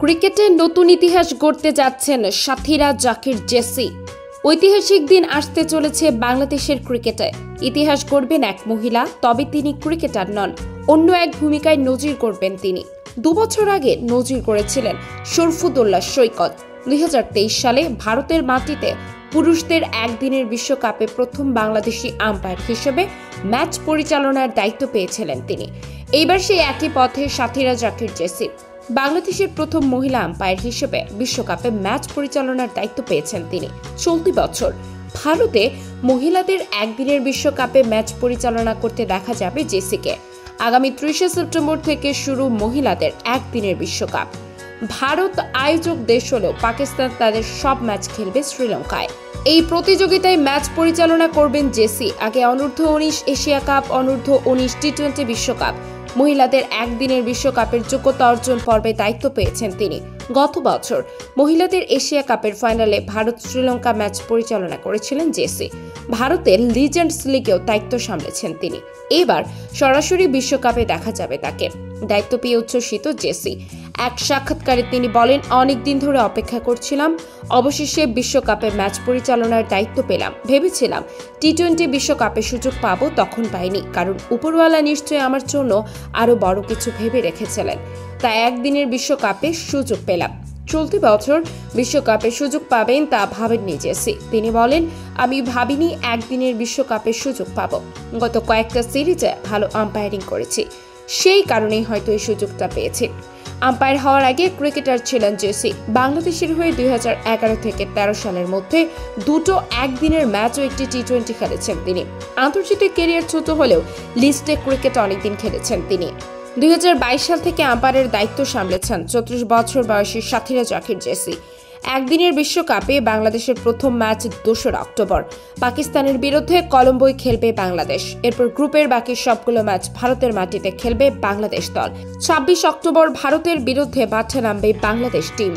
ক্রিকেটে নতুন ইতিহাস গড়তে যাচ্ছেন সাথীরা জাকির জেসি। ঐতিহাসিক দিন আসতে চলেছে বাংলাদেশের ক্রিকেটে। ইতিহাস গড়বেন এক মহিলা, তবে তিনি ক্রিকেটার নন, অন্য এক ভূমিকায় নজির গড়বেন তিনি। 2 বছর আগে নজির গড়েছিলেন শরফুদ্দৌলা সৈকত। 2023 সালে ভারতের মাটিতে পুরুষদের একদিনের বিশ্বকাপে প্রথম বাংলাদেশি আম্পায়ার হিসেবে ম্যাচ পরিচালনার দায়িত্ব পেয়েছিলেন তিনি। এইবার সেই একই পথে সাথীরা জাকির জেসি বাংলাদেশের প্রথম মহিলা আম্পায়ার হিসেবে বিশ্বকাপে ম্যাচ পরিচালনার দায়িত্ব পেয়েছেন তিনি। চলতি বছর ভারতে মহিলাদের একদিনের বিশ্বকাপে ম্যাচ পরিচালনা করতে দেখা যাবে জেসিকে। আগামী 30 সেপ্টেম্বর থেকে শুরু মহিলাদের একদিনের বিশ্বকাপ। ভারত আয়োজক দেশ হলেও পাকিস্তান তাদের সব ম্যাচ খেলবে শ্রীলঙ্কায়। এই প্রতিযোগিতায় ম্যাচ পরিচালনা করবেন জেসি। আগে অনূর্ধ্ব-19 এশিয়া কাপ, অনূর্ধ্ব-19 টি-20 বিশ্বকাপ, মহিলাদের একদিনের বিশ্বকাপের যোগ্যতা অর্জন পর্বে দায়িত্ব পেয়েছেন তিনি। গত বছর মহিলাদের এশিয়া কাপের ফাইনালে ভারত শ্রীলঙ্কা ম্যাচ পরিচালনা করেছিলেন জেসি। ভারতের লিজেন্ডস লিগেও দায়িত্ব সামলেছেন তিনি। এবার সরাসরি বিশ্বকাপে দেখা যাবে তাকে। দায়িত্ব পেয়ে উচ্ছ্বসিত জেসি। এক সাক্ষাৎকারে তিনি বলেন, অনেকদিন ধরে অপেক্ষা করছিলাম, অবশেষে বিশ্বকাপে ম্যাচ পরিচালনার দায়িত্ব পেলাম। ভেবেছিলাম টি-20 বিশ্বকাপে সুযোগ পাবো, তখন পাইনি, কারণ উপরওয়ালা নিশ্চয়ই আমার জন্য আরো বড় কিছু ভেবে রেখেছিলেন। তাই একদিনের বিশ্বকাপে সুযোগ পেলাম। চলতি বছর বিশ্বকাপে সুযোগ পাবেন তা ভাবেননি জেসি। তিনি বলেন, আমি ভাবিনি একদিনের বিশ্বকাপে সুযোগ পাবো। গত কয়েকটা সিরিজে ভালো আম্পায়ারিং করেছি, সেই কারণেই হয়তো এই সুযোগটা পেয়েছি। আম্পায়ার হওয়ার আগে ক্রিকেটার ছিলেন জেসি। বাংলাদেশের হয়ে 2011 থেকে 13 সালের মধ্যে 2টো একদিনের ম্যাচ ও একটি টি-20 খেলেছেন তিনি। আন্তর্জাতিক ক্যারিয়ার ছোট হলেও লিস্টে ক্রিকেট অনেকদিন খেলেছেন তিনি। 2022 সাল থেকে আম্পায়ারের দায়িত্ব সামলেছেন 34 বছর বয়সী সাথীরা জাকির জেসি। একদিনের বিশ্বকাপে বাংলাদেশের প্রথম ম্যাচ 2 অক্টোবর পাকিস্তানের বিরুদ্ধে কলম্বোয় খেলবে বাংলাদেশ। এরপর গ্রুপের বাকি সবগুলো ম্যাচ ভারতের মাটিতে খেলবে বাংলাদেশ দল। 26 অক্টোবর ভারতের বিরুদ্ধে মাঠে নামবে বাংলাদেশ টিম।